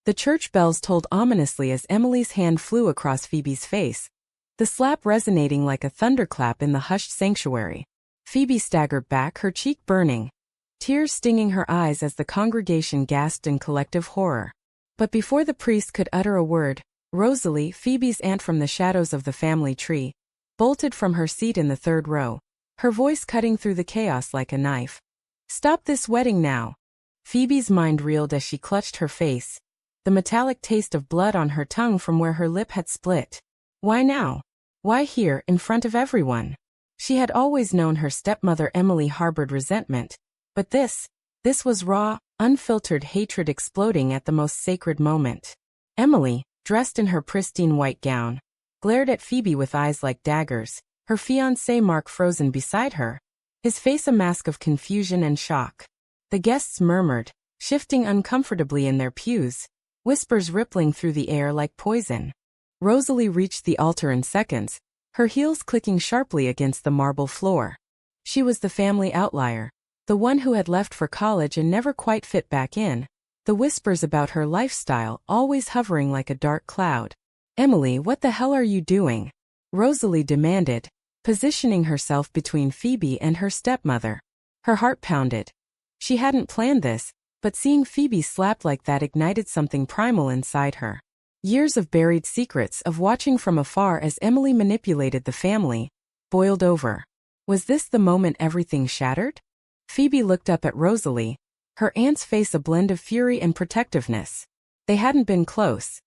The church bells tolled ominously as Emily's hand flew across Phoebe's face, the slap resonating like a thunderclap in the hushed sanctuary. Phoebe staggered back, her cheek burning, tears stinging her eyes as the congregation gasped in collective horror. But before the priest could utter a word, Rosalie, Phoebe's aunt from the shadows of the family tree, bolted from her seat in the third row, her voice cutting through the chaos like a knife. "Stop this wedding now!" Phoebe's mind reeled as she clutched her face, the metallic taste of blood on her tongue from where her lip had split. Why now? Why here, in front of everyone? She had always known her stepmother Emily harbored resentment, but this was raw, unfiltered hatred exploding at the most sacred moment. Emily, dressed in her pristine white gown, glared at Phoebe with eyes like daggers, her fiancé Mark frozen beside her, his face a mask of confusion and shock. The guests murmured, shifting uncomfortably in their pews, whispers rippling through the air like poison. Rosalie reached the altar in seconds, her heels clicking sharply against the marble floor. She was the family outlier, the one who had left for college and never quite fit back in, the whispers about her lifestyle always hovering like a dark cloud. "Emily, what the hell are you doing?" Rosalie demanded, positioning herself between Phoebe and her stepmother. Her heart pounded. She hadn't planned this, but seeing Phoebe slapped like that ignited something primal inside her. Years of buried secrets of watching from afar as Emily manipulated the family, boiled over. Was this the moment everything shattered? Phoebe looked up at Rosalie, her aunt's face a blend of fury and protectiveness. They hadn't been close.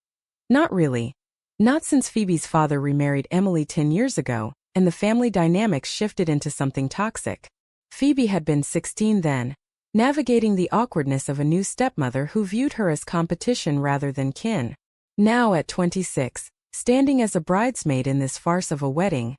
Not really. Not since Phoebe's father remarried Emily 10 years ago, and the family dynamics shifted into something toxic. Phoebe had been 16 then, navigating the awkwardness of a new stepmother who viewed her as competition rather than kin. Now at 26, standing as a bridesmaid in this farce of a wedding,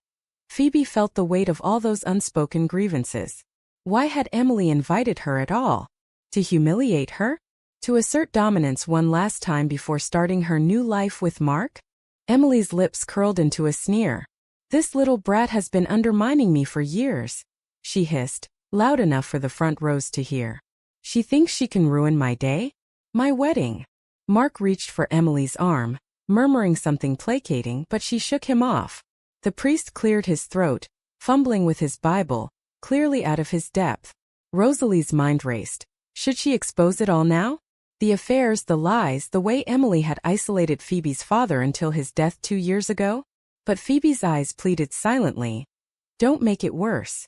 Phoebe felt the weight of all those unspoken grievances. Why had Emily invited her at all? To humiliate her? To assert dominance one last time before starting her new life with Mark? Emily's lips curled into a sneer. "This little brat has been undermining me for years," she hissed, loud enough for the front rows to hear. "She thinks she can ruin my day? My wedding?" Mark reached for Emily's arm, murmuring something placating, but she shook him off. The priest cleared his throat, fumbling with his Bible, clearly out of his depth. Rosalie's mind raced. Should she expose it all now? The affairs, the lies, the way Emily had isolated Phoebe's father until his death 2 years ago? But Phoebe's eyes pleaded silently. Don't make it worse.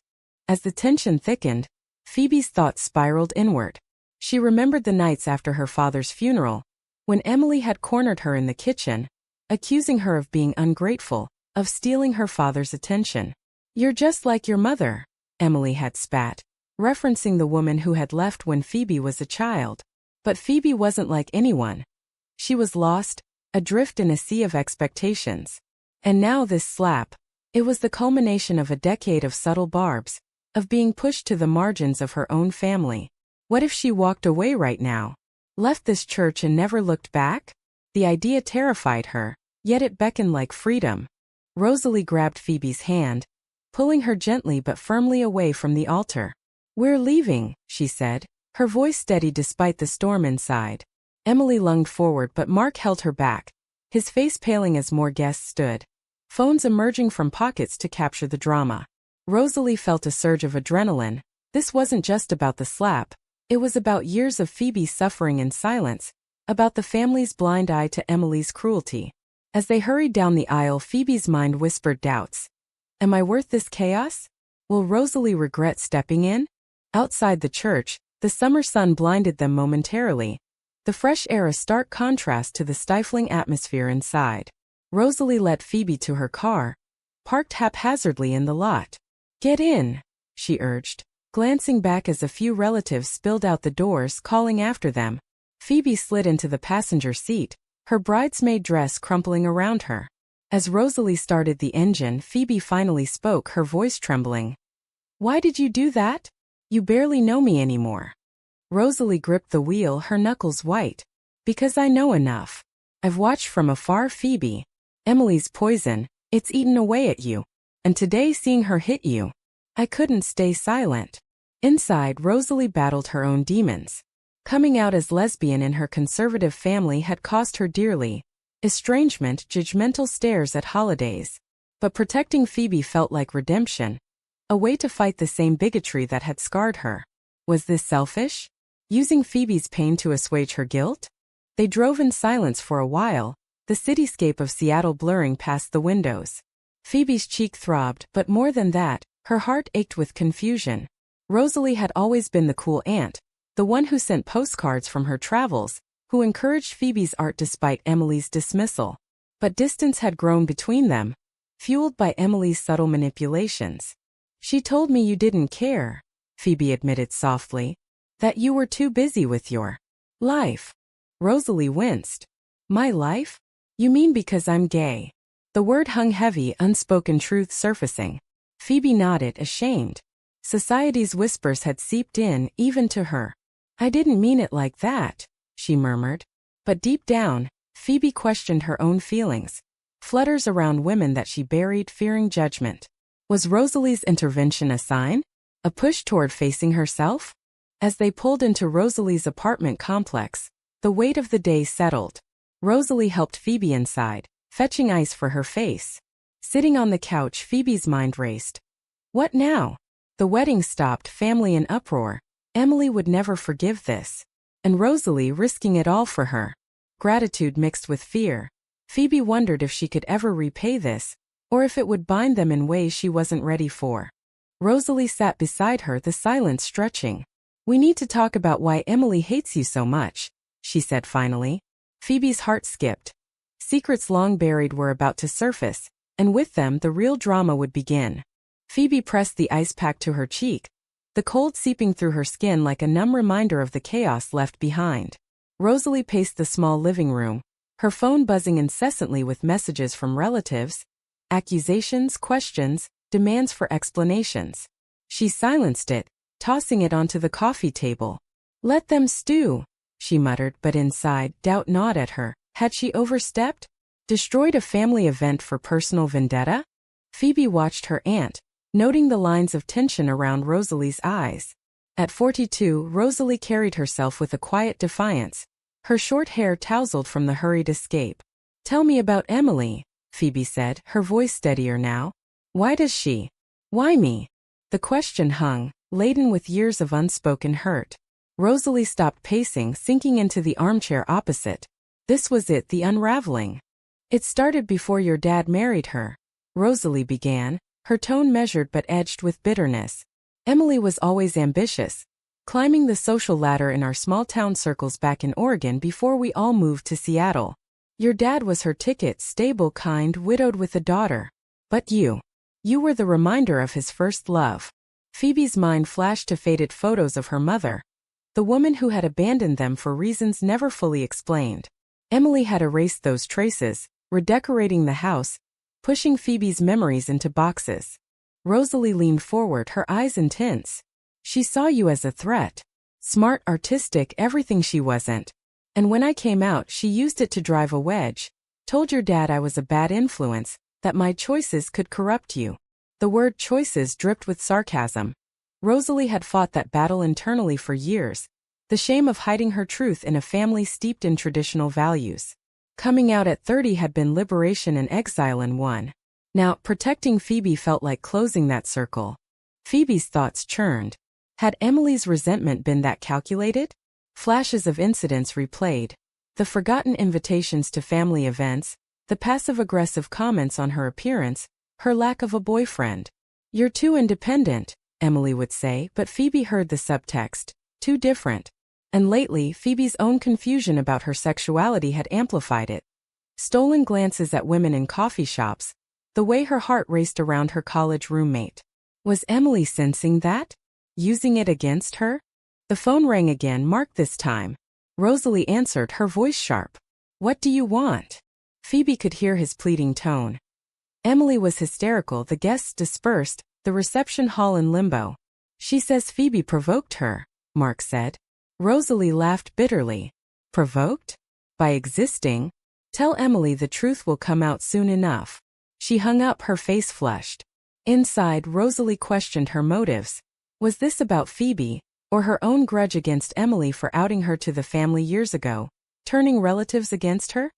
As the tension thickened, Phoebe's thoughts spiraled inward. She remembered the nights after her father's funeral, when Emily had cornered her in the kitchen, accusing her of being ungrateful, of stealing her father's attention. "You're just like your mother," Emily had spat, referencing the woman who had left when Phoebe was a child. But Phoebe wasn't like anyone. She was lost, adrift in a sea of expectations. And now this slap. It was the culmination of a decade of subtle barbs, of being pushed to the margins of her own family. What if she walked away right now? Left this church and never looked back? The idea terrified her, yet it beckoned like freedom. Rosalie grabbed Phoebe's hand, pulling her gently but firmly away from the altar. "We're leaving," she said, her voice steady despite the storm inside. Emily lunged forward but Mark held her back, his face paling as more guests stood, phones emerging from pockets to capture the drama. Rosalie felt a surge of adrenaline. This wasn't just about the slap, it was about years of Phoebe's suffering in silence, about the family's blind eye to Emily's cruelty. As they hurried down the aisle, Phoebe's mind whispered doubts. Am I worth this chaos? Will Rosalie regret stepping in? Outside the church, the summer sun blinded them momentarily, the fresh air a stark contrast to the stifling atmosphere inside. Rosalie led Phoebe to her car, parked haphazardly in the lot. "Get in," she urged, glancing back as a few relatives spilled out the doors, calling after them. Phoebe slid into the passenger seat, her bridesmaid dress crumpling around her. As Rosalie started the engine, Phoebe finally spoke, her voice trembling. "Why did you do that? You barely know me anymore." Rosalie gripped the wheel, her knuckles white. "Because I know enough. I've watched from afar, Phoebe. Emily's poison, it's eaten away at you. And today seeing her hit you, I couldn't stay silent." Inside, Rosalie battled her own demons. Coming out as lesbian in her conservative family had cost her dearly. Estrangement, judgmental stares at holidays. But protecting Phoebe felt like redemption. A way to fight the same bigotry that had scarred her. Was this selfish? Using Phoebe's pain to assuage her guilt? They drove in silence for a while, the cityscape of Seattle blurring past the windows. Phoebe's cheek throbbed, but more than that, her heart ached with confusion. Rosalie had always been the cool aunt, the one who sent postcards from her travels, who encouraged Phoebe's art despite Emily's dismissal. But distance had grown between them, fueled by Emily's subtle manipulations. "She told me you didn't care," Phoebe admitted softly. "That you were too busy with your life." Rosalie winced. "My life? You mean because I'm gay?" The word hung heavy, unspoken truth surfacing. Phoebe nodded, ashamed. Society's whispers had seeped in, even to her. "I didn't mean it like that," she murmured. But deep down, Phoebe questioned her own feelings. Flutters around women that she buried, fearing judgment. Was Rosalie's intervention a sign? A push toward facing herself? As they pulled into Rosalie's apartment complex, the weight of the day settled. Rosalie helped Phoebe inside, fetching ice for her face. Sitting on the couch, Phoebe's mind raced. What now? The wedding stopped, family in uproar. Emily would never forgive this. And Rosalie risking it all for her. Gratitude mixed with fear. Phoebe wondered if she could ever repay this, or if it would bind them in ways she wasn't ready for. Rosalie sat beside her, the silence stretching. "We need to talk about why Emily hates you so much," she said finally. Phoebe's heart skipped. Secrets long buried were about to surface, and with them the real drama would begin. Phoebe pressed the ice pack to her cheek, the cold seeping through her skin like a numb reminder of the chaos left behind. Rosalie paced the small living room, her phone buzzing incessantly with messages from relatives, accusations, questions, demands for explanations. She silenced it, tossing it onto the coffee table. "Let them stew," she muttered, but inside, doubt gnawed at her. Had she overstepped? Destroyed a family event for personal vendetta? Phoebe watched her aunt, noting the lines of tension around Rosalie's eyes. At 42, Rosalie carried herself with a quiet defiance, her short hair tousled from the hurried escape. "Tell me about Emily," Phoebe said, her voice steadier now. "Why does she? Why me?" The question hung, laden with years of unspoken hurt. Rosalie stopped pacing, sinking into the armchair opposite. This was it, the unraveling. "It started before your dad married her," Rosalie began, her tone measured but edged with bitterness. "Emily was always ambitious, climbing the social ladder in our small-town circles back in Oregon before we all moved to Seattle. Your dad was her ticket, stable, kind, widowed with a daughter. But you were the reminder of his first love." Phoebe's mind flashed to faded photos of her mother, the woman who had abandoned them for reasons never fully explained. Emily had erased those traces, redecorating the house, pushing Phoebe's memories into boxes. Rosalie leaned forward, her eyes intense. "She saw you as a threat. Smart, artistic, everything she wasn't. And when I came out, she used it to drive a wedge. Told your dad I was a bad influence, that my choices could corrupt you." The word choices dripped with sarcasm. Rosalie had fought that battle internally for years, the shame of hiding her truth in a family steeped in traditional values. Coming out at 30 had been liberation and exile in one. Now, protecting Phoebe felt like closing that circle. Phoebe's thoughts churned. Had Emily's resentment been that calculated? Flashes of incidents replayed. The forgotten invitations to family events, the passive-aggressive comments on her appearance, her lack of a boyfriend. "You're too independent," Emily would say, but Phoebe heard the subtext. Too different. And lately, Phoebe's own confusion about her sexuality had amplified it. Stolen glances at women in coffee shops, the way her heart raced around her college roommate. Was Emily sensing that? Using it against her? The phone rang again, Mark this time. Rosalie answered, her voice sharp. "What do you want?" Phoebe could hear his pleading tone. Emily was hysterical, the guests dispersed, the reception hall in limbo. "She says Phoebe provoked her," Mark said. Rosalie laughed bitterly. "Provoked? By existing? Tell Emily the truth will come out soon enough." She hung up, her face flushed. Inside, Rosalie questioned her motives. Was this about Phoebe, Or her own grudge against Emily for outing her to the family years ago, turning relatives against her?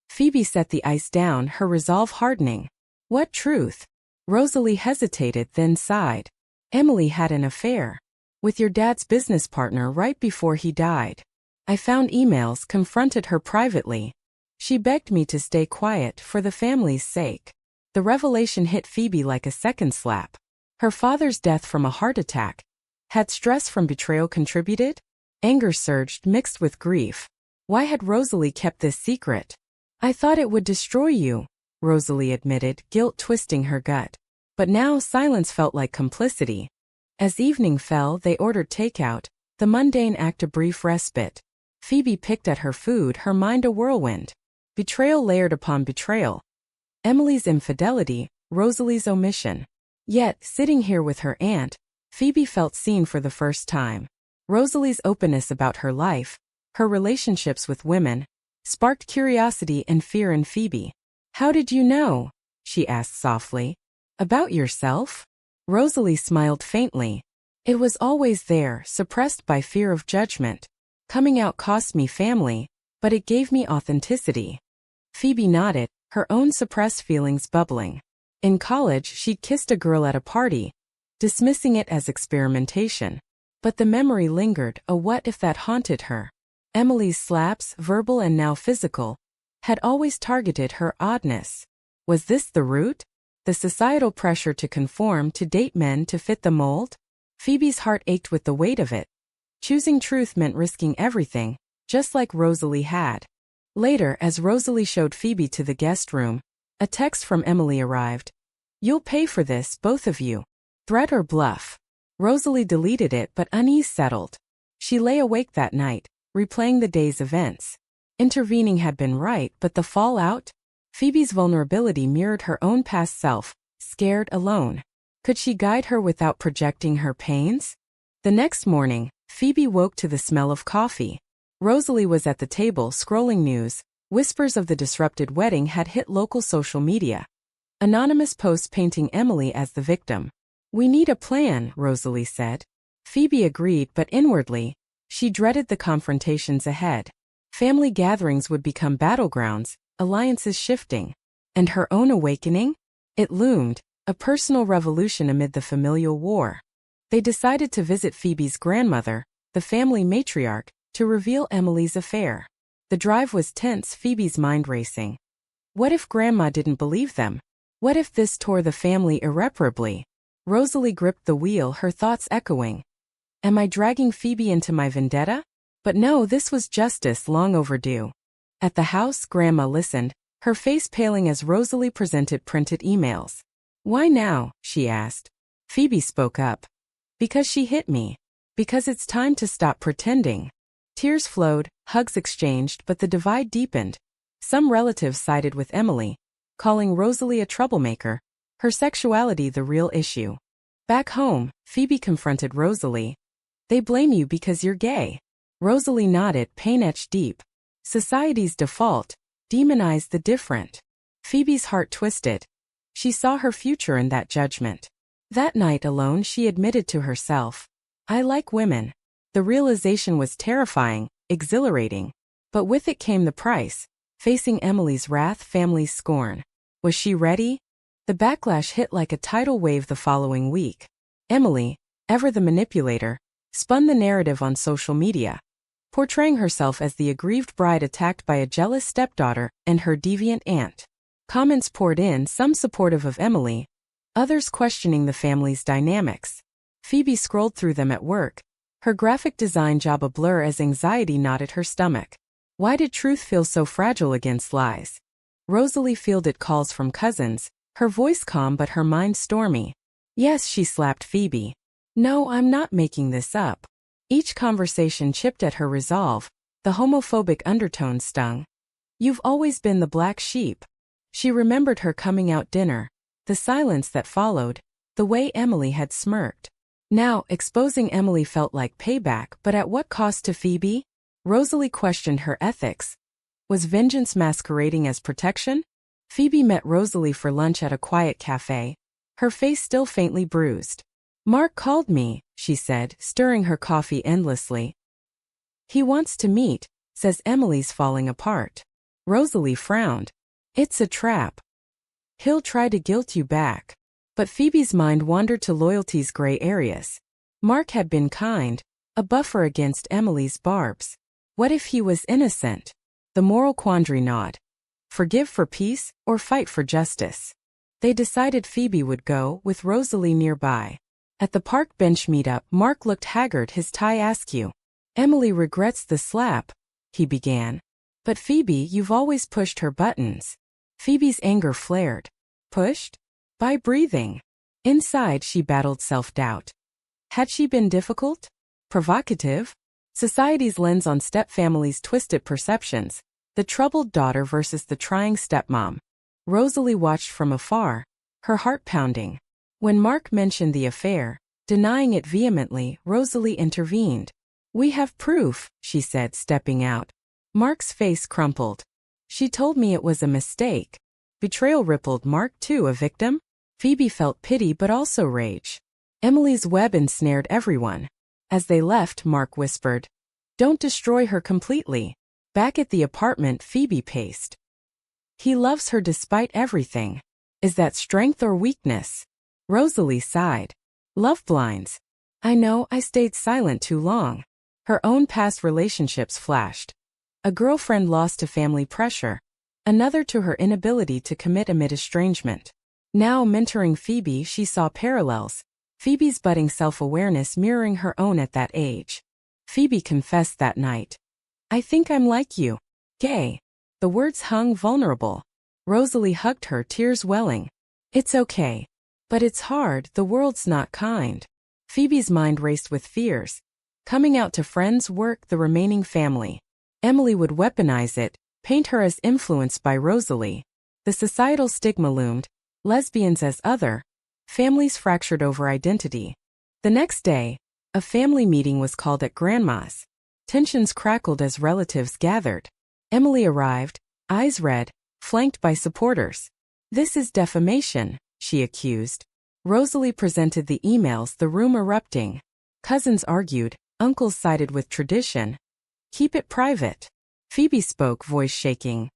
Phoebe set the ice down, her resolve hardening. What truth? Rosalie hesitated, then sighed. Emily had an affair. With your dad's business partner right before he died. I found emails, confronted her privately. She begged me to stay quiet for the family's sake. The revelation hit Phoebe like a second slap. Her father's death from a heart attack. Had stress from betrayal contributed? Anger surged, mixed with grief. Why had Rosalie kept this secret? I thought it would destroy you, Rosalie admitted, guilt twisting her gut. But now silence felt like complicity. As evening fell, they ordered takeout, the mundane act a brief respite. Phoebe picked at her food, her mind a whirlwind. Betrayal layered upon betrayal. Emily's infidelity, Rosalie's omission. Yet, sitting here with her aunt, Phoebe felt seen for the first time. Rosalie's openness about her life, her relationships with women, sparked curiosity and fear in Phoebe. How did you know? She asked softly. About yourself? Rosalie smiled faintly. It was always there, suppressed by fear of judgment. Coming out cost me family, but it gave me authenticity. Phoebe nodded, her own suppressed feelings bubbling. In college, she'd kissed a girl at a party, dismissing it as experimentation. But the memory lingered, a what if that haunted her. Emily's slaps, verbal and now physical, had always targeted her oddness. Was this the root? The societal pressure to conform, to date men to fit the mold? Phoebe's heart ached with the weight of it. Choosing truth meant risking everything, just like Rosalie had. Later, as Rosalie showed Phoebe to the guest room, a text from Emily arrived. You'll pay for this, both of you. Threat or bluff? Rosalie deleted it, but unease settled. She lay awake that night, replaying the day's events. Intervening had been right, but the fallout? Phoebe's vulnerability mirrored her own past self, scared, alone. Could she guide her without projecting her pains? The next morning, Phoebe woke to the smell of coffee. Rosalie was at the table scrolling news. Whispers of the disrupted wedding had hit local social media. Anonymous posts painting Emily as the victim. We need a plan, Rosalie said. Phoebe agreed, but inwardly, she dreaded the confrontations ahead. Family gatherings would become battlegrounds, alliances shifting. And her own awakening? It loomed, a personal revolution amid the familial war. They decided to visit Phoebe's grandmother, the family matriarch, to reveal Emily's affair. The drive was tense, Phoebe's mind racing. What if Grandma didn't believe them? What if this tore the family irreparably? Rosalie gripped the wheel, her thoughts echoing. Am I dragging Phoebe into my vendetta? But no, this was justice long overdue. At the house, Grandma listened, her face paling as Rosalie presented printed emails. Why now? She asked. Phoebe spoke up. Because she hit me. Because it's time to stop pretending. Tears flowed, hugs exchanged, but the divide deepened. Some relatives sided with Emily, calling Rosalie a troublemaker, her sexuality the real issue. Back home, Phoebe confronted Rosalie. They blame you because you're gay. Rosalie nodded, pain etched deep. Society's default, demonize the different. Phoebe's heart twisted. She saw her future in that judgment. That night alone she admitted to herself, I like women. The realization was terrifying, exhilarating. But with it came the price, facing Emily's wrath, family's scorn. Was she ready? The backlash hit like a tidal wave the following week. Emily, ever the manipulator, spun the narrative on social media, portraying herself as the aggrieved bride attacked by a jealous stepdaughter and her deviant aunt. Comments poured in, some supportive of Emily, others questioning the family's dynamics. Phoebe scrolled through them at work, her graphic design job a blur as anxiety knotted her stomach. Why did truth feel so fragile against lies? Rosalie fielded calls from cousins, her voice calm but her mind stormy. Yes, she slapped Phoebe. No, I'm not making this up. Each conversation chipped at her resolve, the homophobic undertone stung. You've always been the black sheep. She remembered her coming out dinner, the silence that followed, the way Emily had smirked. Now, exposing Emily felt like payback, but at what cost to Phoebe? Rosalie questioned her ethics. Was vengeance masquerading as protection? Phoebe met Rosalie for lunch at a quiet cafe, her face still faintly bruised. Mark called me, she said, stirring her coffee endlessly. He wants to meet, says Emily's falling apart. Rosalie frowned. It's a trap. He'll try to guilt you back. But Phoebe's mind wandered to loyalty's gray areas. Mark had been kind, a buffer against Emily's barbs. What if he was innocent? The moral quandary gnawed. Forgive for peace, or fight for justice? They decided Phoebe would go, with Rosalie nearby. At the park bench meetup, Mark looked haggard, his tie askew. Emily regrets the slap, he began. But Phoebe, you've always pushed her buttons. Phoebe's anger flared. Pushed? By breathing. Inside she battled self-doubt. Had she been difficult? Provocative? Society's lens on stepfamilies twisted perceptions. The troubled daughter versus the trying stepmom. Rosalie watched from afar, her heart pounding. When Mark mentioned the affair, denying it vehemently, Rosalie intervened. We have proof, she said, stepping out. Mark's face crumpled. She told me it was a mistake. Betrayal rippled. Mark too a victim? Phoebe felt pity but also rage. Emily's web ensnared everyone. As they left, Mark whispered, "Don't destroy her completely." Back at the apartment, Phoebe paced. He loves her despite everything. Is that strength or weakness? Rosalie sighed. Love blinds. I know, I stayed silent too long. Her own past relationships flashed. A girlfriend lost to family pressure. Another to her inability to commit amid estrangement. Now mentoring Phoebe, she saw parallels. Phoebe's budding self-awareness mirroring her own at that age. Phoebe confessed that night. I think I'm like you. Gay. The words hung vulnerable. Rosalie hugged her, tears welling. It's okay. But it's hard, the world's not kind. Phoebe's mind raced with fears. Coming out to friends, work, the remaining family. Emily would weaponize it, paint her as influenced by Rosalie. The societal stigma loomed. Lesbians as other. Families fractured over identity. The next day, a family meeting was called at Grandma's. Tensions crackled as relatives gathered. Emily arrived, eyes red, flanked by supporters. This is defamation, she accused. Rosalie presented the emails, the room erupting. Cousins argued, uncles sided with tradition. Keep it private. Phoebe spoke, voice shaking.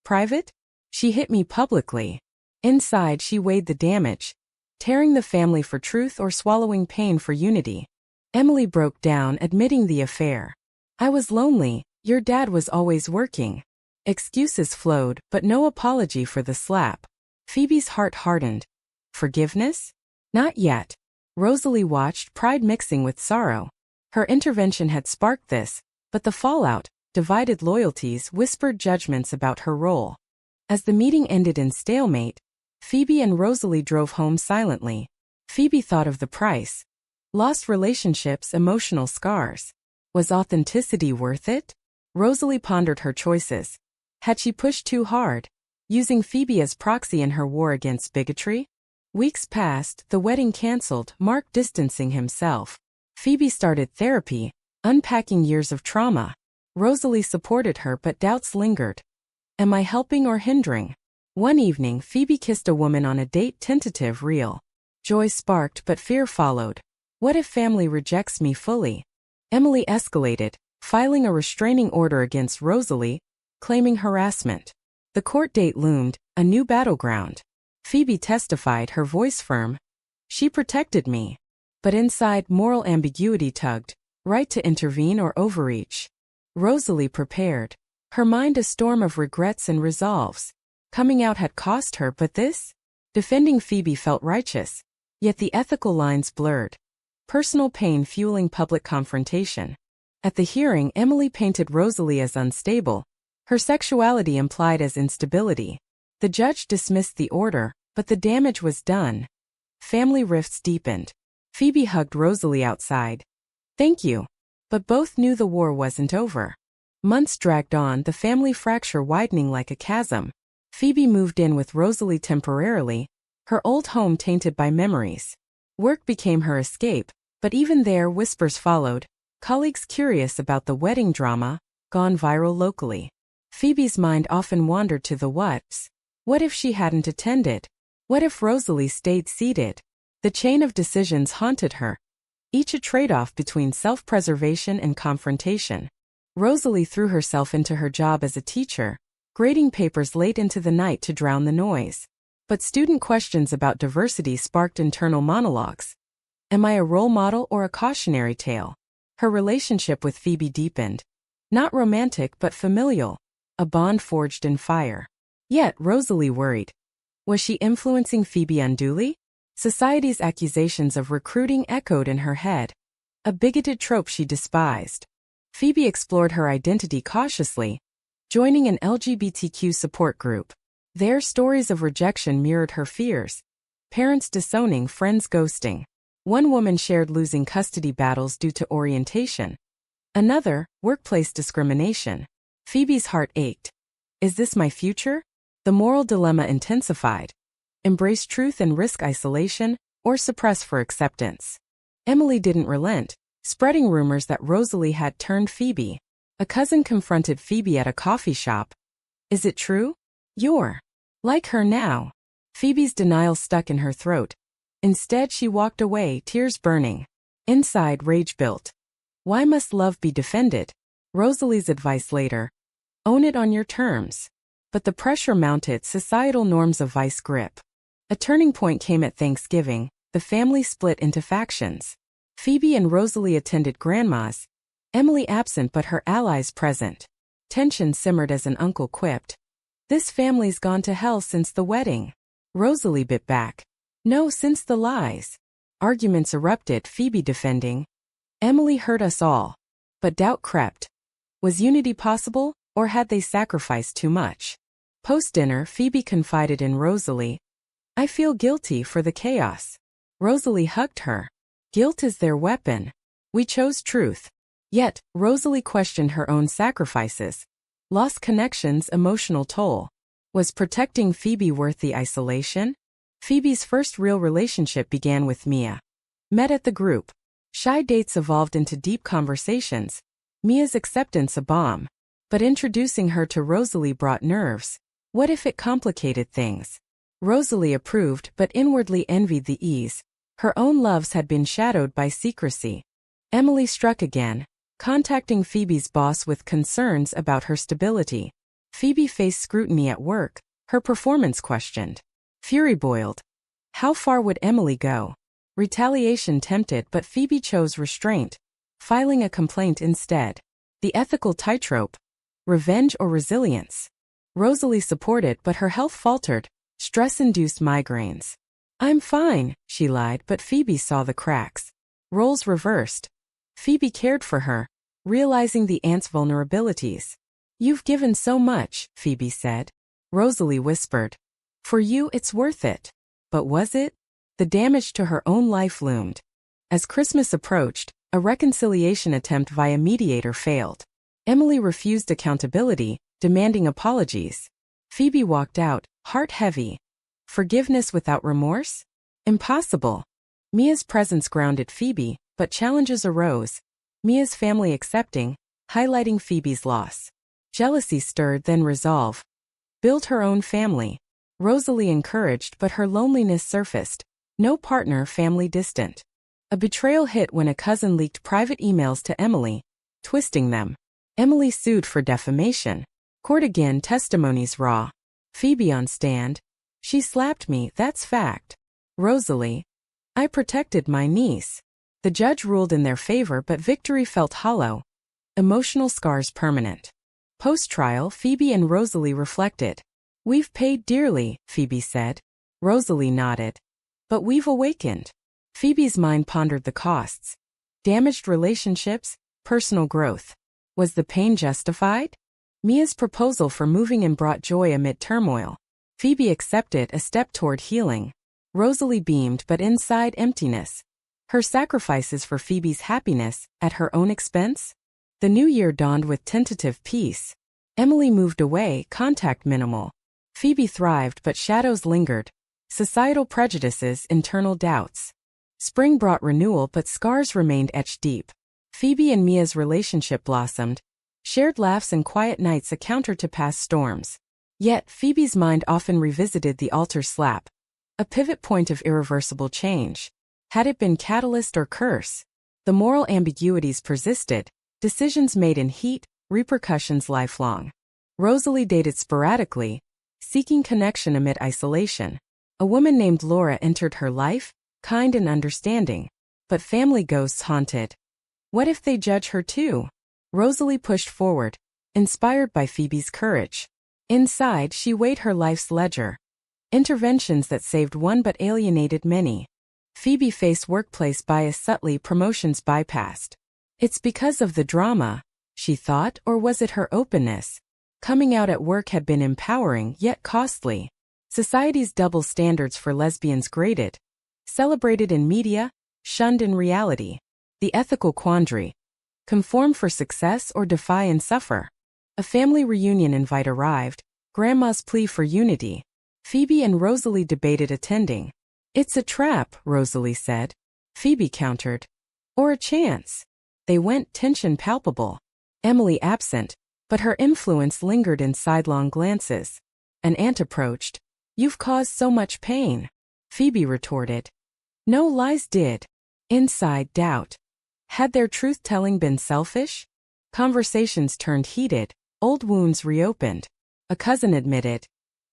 Private? She hit me publicly. Inside she weighed the damage. Tearing the family for truth or swallowing pain for unity. Emily broke down, admitting the affair. I was lonely, your dad was always working. Excuses flowed, but no apology for the slap. Phoebe's heart hardened. Forgiveness? Not yet. Rosalie watched, pride mixing with sorrow. Her intervention had sparked this, but the fallout, divided loyalties, whispered judgments about her role. As the meeting ended in stalemate, Phoebe and Rosalie drove home silently. Phoebe thought of the price. Lost relationships, emotional scars. Was authenticity worth it? Rosalie pondered her choices. Had she pushed too hard, using Phoebe as proxy in her war against bigotry? Weeks passed, the wedding cancelled, Mark distancing himself. Phoebe started therapy, unpacking years of trauma. Rosalie supported her, but doubts lingered. Am I helping or hindering? One evening, Phoebe kissed a woman on a date, tentative, real. Joy sparked, but fear followed. What if family rejects me fully? Emily escalated, filing a restraining order against Rosalie, claiming harassment. The court date loomed, a new battleground. Phoebe testified, her voice firm. She protected me. But inside, moral ambiguity tugged, right to intervene or overreach. Rosalie prepared. Her mind a storm of regrets and resolves. Coming out had cost her, but this? Defending Phoebe felt righteous. Yet the ethical lines blurred. Personal pain fueling public confrontation. At the hearing, Emily painted Rosalie as unstable. Her sexuality implied as instability. The judge dismissed the order, but the damage was done. Family rifts deepened. Phoebe hugged Rosalie outside. Thank you. But both knew the war wasn't over. Months dragged on, the family fracture widening like a chasm. Phoebe moved in with Rosalie temporarily, her old home tainted by memories. Work became her escape, but even there whispers followed, colleagues curious about the wedding drama, gone viral locally. Phoebe's mind often wandered to the whats. What if she hadn't attended? What if Rosalie stayed seated? The chain of decisions haunted her, each a trade-off between self-preservation and confrontation. Rosalie threw herself into her job as a teacher, grading papers late into the night to drown the noise. But student questions about diversity sparked internal monologues. Am I a role model or a cautionary tale? Her relationship with Phoebe deepened. Not romantic but familial, a bond forged in fire. Yet Rosalie worried. Was she influencing Phoebe unduly? Society's accusations of recruiting echoed in her head, a bigoted trope she despised. Phoebe explored her identity cautiously, joining an LGBTQ support group. Their stories of rejection mirrored her fears. Parents disowning, friends ghosting. One woman shared losing custody battles due to orientation. Another, workplace discrimination. Phoebe's heart ached. Is this my future? The moral dilemma intensified. Embrace truth and risk isolation, or suppress for acceptance. Emily didn't relent, spreading rumors that Rosalie had turned Phoebe. A cousin confronted Phoebe at a coffee shop. Is it true? You're like her now. Phoebe's denial stuck in her throat. Instead, she walked away, tears burning. Inside, rage built. Why must love be defended? Rosalie's advice later. Own it on your terms. But the pressure mounted, societal norms of vice grip. A turning point came at Thanksgiving. The family split into factions. Phoebe and Rosalie attended Grandma's, Emily absent but her allies present. Tension simmered as an uncle quipped. This family's gone to hell since the wedding. Rosalie bit back. No, since the lies. Arguments erupted, Phoebe defending. Emily hurt us all. But doubt crept. Was unity possible, or had they sacrificed too much? Post-dinner, Phoebe confided in Rosalie. I feel guilty for the chaos. Rosalie hugged her. Guilt is their weapon. We chose truth. Yet, Rosalie questioned her own sacrifices. Lost connections, emotional toll. Was protecting Phoebe worth the isolation? Phoebe's first real relationship began with Mia. Met at the group. Shy dates evolved into deep conversations. Mia's acceptance a bomb. But introducing her to Rosalie brought nerves. What if it complicated things? Rosalie approved but inwardly envied the ease. Her own loves had been shadowed by secrecy. Emily struck again, contacting Phoebe's boss with concerns about her stability. Phoebe faced scrutiny at work, her performance questioned. Fury boiled. How far would Emily go? Retaliation tempted, but Phoebe chose restraint, filing a complaint instead. The ethical tightrope. Revenge or resilience? Rosalie supported, but her health faltered. Stress-induced migraines. I'm fine, she lied, but Phoebe saw the cracks. Roles reversed. Phoebe cared for her, realizing the aunt's vulnerabilities. You've given so much, Phoebe said. Rosalie whispered. For you, it's worth it. But was it? The damage to her own life loomed. As Christmas approached, a reconciliation attempt via mediator failed. Emily refused accountability, demanding apologies. Phoebe walked out, heart heavy. Forgiveness without remorse? Impossible. Mia's presence grounded Phoebe, but challenges arose. Mia's family accepting, highlighting Phoebe's loss. Jealousy stirred, then resolve. Build her own family. Rosalie encouraged, but her loneliness surfaced. No partner, family distant. A betrayal hit when a cousin leaked private emails to Emily, twisting them. Emily sued for defamation. Court again, testimonies raw. Phoebe on stand. She slapped me, that's fact. Rosalie. I protected my niece. The judge ruled in their favor, but victory felt hollow. Emotional scars permanent. Post-trial, Phoebe and Rosalie reflected. We've paid dearly, Phoebe said. Rosalie nodded. But we've awakened. Phoebe's mind pondered the costs. Damaged relationships, personal growth. Was the pain justified? Mia's proposal for moving in brought joy amid turmoil. Phoebe accepted, a step toward healing. Rosalie beamed, but inside emptiness. Her sacrifices for Phoebe's happiness, at her own expense? The new year dawned with tentative peace. Emily moved away, contact minimal. Phoebe thrived, but shadows lingered. Societal prejudices, internal doubts. Spring brought renewal, but scars remained etched deep. Phoebe and Mia's relationship blossomed. Shared laughs and quiet nights a counter to past storms. Yet, Phoebe's mind often revisited the altar slap. A pivot point of irreversible change. Had it been catalyst or curse? The moral ambiguities persisted, decisions made in heat, repercussions lifelong. Rosalie dated sporadically, seeking connection amid isolation. A woman named Laura entered her life, kind and understanding, but family ghosts haunted. What if they judge her too? Rosalie pushed forward, inspired by Phoebe's courage. Inside, she weighed her life's ledger. Interventions that saved one but alienated many. Phoebe faced workplace bias subtly, promotions bypassed. It's because of the drama, she thought, or was it her openness? Coming out at work had been empowering, yet costly. Society's double standards for lesbians graded. Celebrated in media, shunned in reality. The ethical quandary. Conform for success or defy and suffer. A family reunion invite arrived, Grandma's plea for unity. Phoebe and Rosalie debated attending. It's a trap, Rosalie said. Phoebe countered. Or a chance. They went, tension palpable. Emily absent, but her influence lingered in sidelong glances. An aunt approached. You've caused so much pain. Phoebe retorted. No lies did. Inside, doubt. Had their truth-telling been selfish? Conversations turned heated, old wounds reopened. A cousin admitted.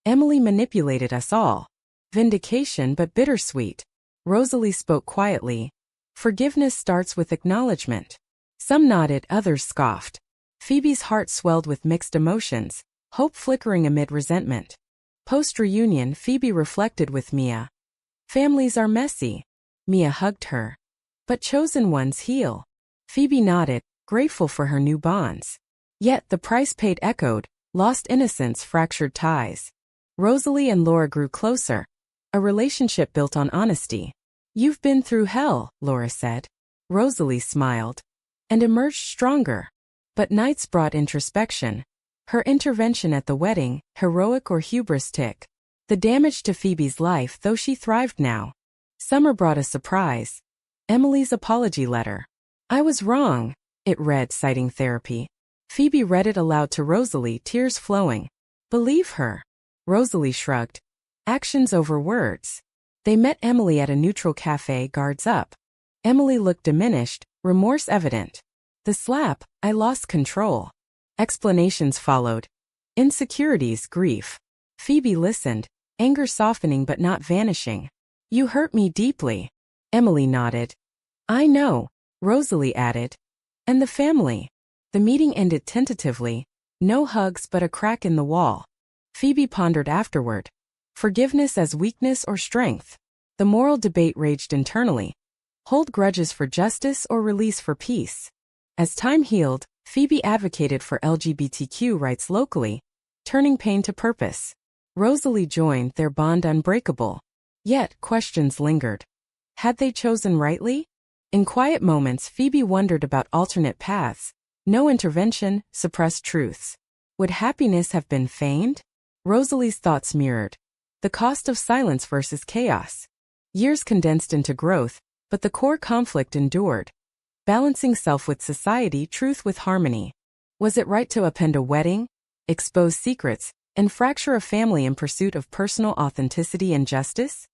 Emily manipulated us all. Vindication but bittersweet. Rosalie spoke quietly. Forgiveness starts with acknowledgement. Some nodded, others scoffed. Phoebe's heart swelled with mixed emotions, hope flickering amid resentment. Post-reunion, Phoebe reflected with Mia. Families are messy. Mia hugged her. But chosen ones heal. Phoebe nodded, grateful for her new bonds. Yet the price paid echoed, lost innocence, fractured ties. Rosalie and Laura grew closer. A relationship built on honesty. You've been through hell, Laura said. Rosalie smiled. And emerged stronger. But nights brought introspection. Her intervention at the wedding, heroic or hubristic. The damage to Phoebe's life, though she thrived now. Summer brought a surprise. Emily's apology letter. I was wrong, it read, citing therapy. Phoebe read it aloud to Rosalie, tears flowing. Believe her. Rosalie shrugged. Actions over words. They met Emily at a neutral cafe, guards up. Emily looked diminished, remorse evident. The slap, I lost control. Explanations followed. Insecurities, grief. Phoebe listened, anger softening but not vanishing. You hurt me deeply. Emily nodded. I know, Rosalie added. And the family. The meeting ended tentatively. No hugs but a crack in the wall. Phoebe pondered afterward. Forgiveness as weakness or strength. The moral debate raged internally. Hold grudges for justice or release for peace. As time healed, Phoebe advocated for LGBTQ rights locally, turning pain to purpose. Rosalie joined, their bond unbreakable. Yet, questions lingered. Had they chosen rightly? In quiet moments, Phoebe wondered about alternate paths. No intervention, suppressed truths. Would happiness have been feigned? Rosalie's thoughts mirrored. The cost of silence versus chaos. Years condensed into growth, but the core conflict endured. Balancing self with society, truth with harmony. Was it right to append a wedding, expose secrets, and fracture a family in pursuit of personal authenticity and justice?